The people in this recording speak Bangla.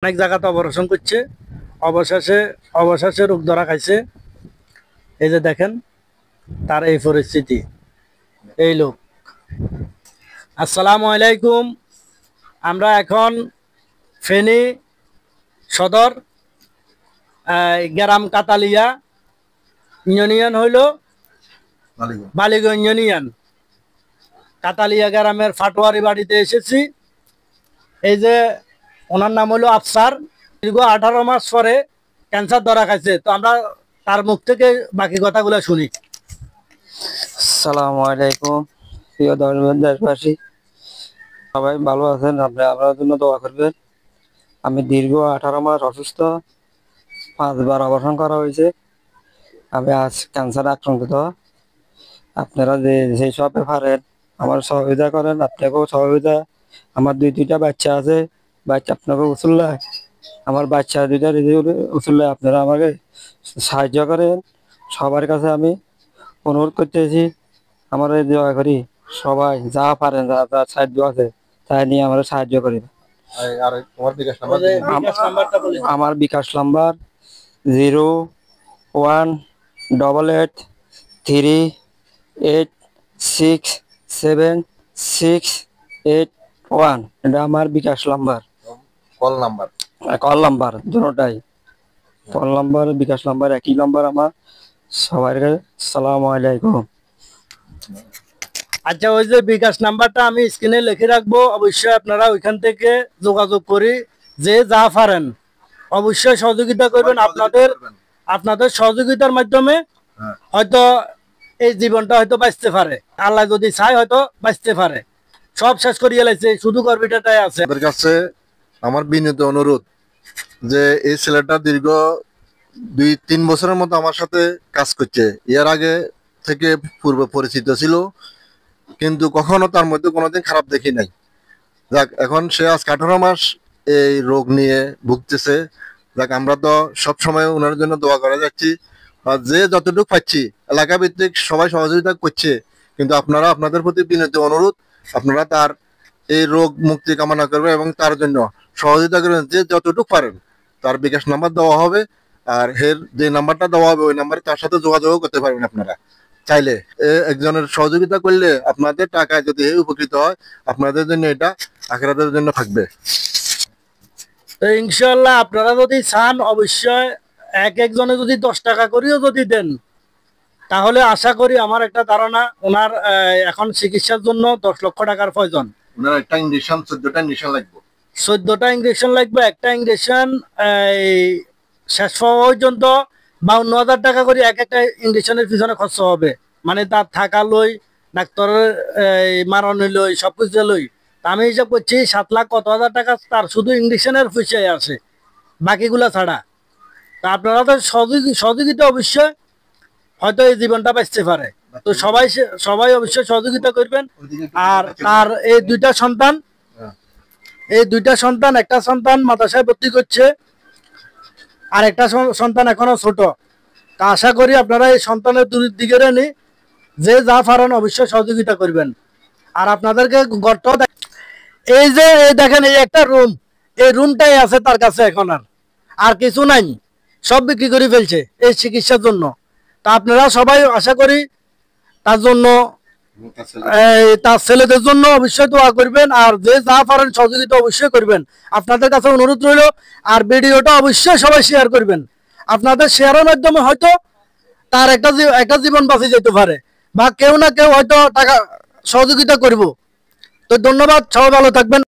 অনেক জায়গাতে অপারেশন করছে, অবশেষে অবশেষে রোগ ধরা খাইছে। এই যে দেখেন তার এই পরিস্থিতি। এই লোক। আসসালামু আলাইকুম। আমরা এখন ফেনী সদর গ্রাম কাতালিয়া ইউনিয়ন হইল বালিগঞ্জ ইউনিয়ন কাতালিয়া গ্রামের ফাটোয়ারি বাড়িতে এসেছি। এই যে ওনার নাম হলো আফসার। দীর্ঘ 18 মাস পরে ক্যান্সার ধরা খাইছে। তো আমরা তার মুখ থেকে বাকি কথাগুলো শুনি। আসসালামু আলাইকুম প্রিয় দেশবাসী, সবাই ভালো আছেন? আপনার জন্য দোয়া করবেন। আমি দীর্ঘ 18 মাস অসুস্থ, 5বার অপারেশন করা হয়েছে। আমি আজ ক্যান্সারে আক্রান্ত। আপনারা যেই সব পারেন আমার সহযোগিতা করেন, আপনাকেও সহযোগিতা। আমার দুইটা বাচ্চা আছে, বাচ্চা আপনাকে উসুল্লাহ, আমার বাচ্চা দুইটা উসুল্লাহ, আপনারা আমাকে সাহায্য করেন। সবার কাছে আমি অনুরোধ করতেছি, আমার দোয়া করি সবাই যা পারেন, যা যা সাহায্য আছে তাই নিয়ে আমরা সাহায্য করি। আমার বিকাশ নাম্বার 011888676881। এটা আমার বিকাশ নাম্বার, কল নাম্বার দুটোটাই। কল নাম্বার বিকাশ নাম্বার একই নাম্বার আমার। সবাই সালামু আলাইকুম। আচ্ছা, ওই যে বিকাশ নাম্বারটা আমি স্ক্রিনে লিখে রাখবো, অবশ্যই আপনারা ওইখান থেকে যোগাযোগ করি। যে যা পারেন অবশ্যই সহযোগিতা করবেন। আপনাদের সহযোগিতার মাধ্যমে হয়তো এই জীবনটা হয়তো বাঁচতে পারে, আল্লাহ যদি চায় হয়তো বাঁচতে পারে। সব শেষ করিয়ে লাইছে, শুধু কর্মীটাই আছে। তাদের কাছে আমার বিনীত অনুরোধ যে এই ছেলেটা দীর্ঘ 2-3 বছরের মতো আমার সাথে কাজ করছে। এর আগে থেকে পূর্ব পরিচিত ছিল, কিন্তু কখনো তার মধ্যে কোনোদিন খারাপ দেখি নাই। যাক, এখন সে আজ 18 মাস এই রোগ নিয়ে ভুগতেছে। যাক, আমরা তো সব সময় ওনার জন্য দোয়া করে যাচ্ছি। আর যে যতটুকু পাচ্ছি এলাকা ভিত্তিক সবাই সহযোগিতা করছে, কিন্তু আপনারা আপনাদের প্রতি বিনীত অনুরোধ, আপনারা তার এই রোগ মুক্তি কামনা করবেন এবং তার জন্য সহযোগিতা করবেন। যে যতটুকু পারেন তার বিকাশ নাম্বার দেওয়া হবে, আর এর যে নাম্বারটা দেওয়া হবে ওই নাম্বারে তার সাথে যোগাযোগ করতে পারবেন আপনারা চাইলে। একজনের সহযোগিতা করলে আপনাদের টাকায় যদি উপকৃত হয়, আপনাদের জন্য এটা আখিরাতের জন্য থাকবে। তো ইনশাল্লাহ আপনারা যদি চান, অবশ্যই একজনে যদি 10 টাকা করেও যদি দেন, তাহলে আশা করি, আমার একটা ধারণা, ওনার এখন চিকিৎসার জন্য 10 লক্ষ টাকার প্রয়োজন। ওনার একটা ইনজেকশন 14টা ইনজেকশন লাগবে। 14টা ইঞ্জেকশন লাগবে। একটা ইঞ্জেকশন শেষ হওয়া পর্যন্ত 52,000 টাকা করে একটা ইঞ্জেকশনের পিছনে খরচ হবে। মানে তার থাকা লই, ডাক্তারের মারণে লই, সবকিছু লই। আমি হিসাব করছি 7 লাখ কত হাজার টাকা তার শুধু ইঞ্জেকশনের পয়সায় আসে, বাকিগুলা ছাড়া। তা আপনারা তো সহযোগিতা অবশ্যই, হয়তো এই জীবনটা বাঁচতে পারে। তো সবাই অবশ্যই সহযোগিতা করবেন। আর তার এই দুইটা সন্তান, একটা সন্তান মাদ্রাসায় ভর্তি করছে, আর একটা সন্তান এখনো ছোট। তা আশা করি আপনারা এই সন্তানের দিকে নি যে যা পারেন অবশ্যই সহযোগিতা করবেন। আর আপনাদেরকে গর্ত, এই যে দেখেন, এই একটা রুম, এই রুমটাই আছে তার কাছে, এখন আর কিছু নাই, সব বিক্রি করে ফেলছে এই চিকিৎসার জন্য। তা আপনারা সবাই আশা করি তার জন্য, তার ছেলেদের জন্য অবশ্যই দোয়া করবেন। আর যে যা পারেন সহযোগিতা অবশ্যই করবেন। আপনাদের কাছে অনুরোধ রইল। আর ভিডিওটা অবশ্যই সবাই শেয়ার করবেন। আপনাদের শেয়ারের মাধ্যমে হয়তো তার একটা জীবন বাঁচে যেতে পারে, বা কেউ না কেউ হয়তো টাকা সহযোগিতা করব। তো ধন্যবাদ, সবাই ভালো থাকবেন।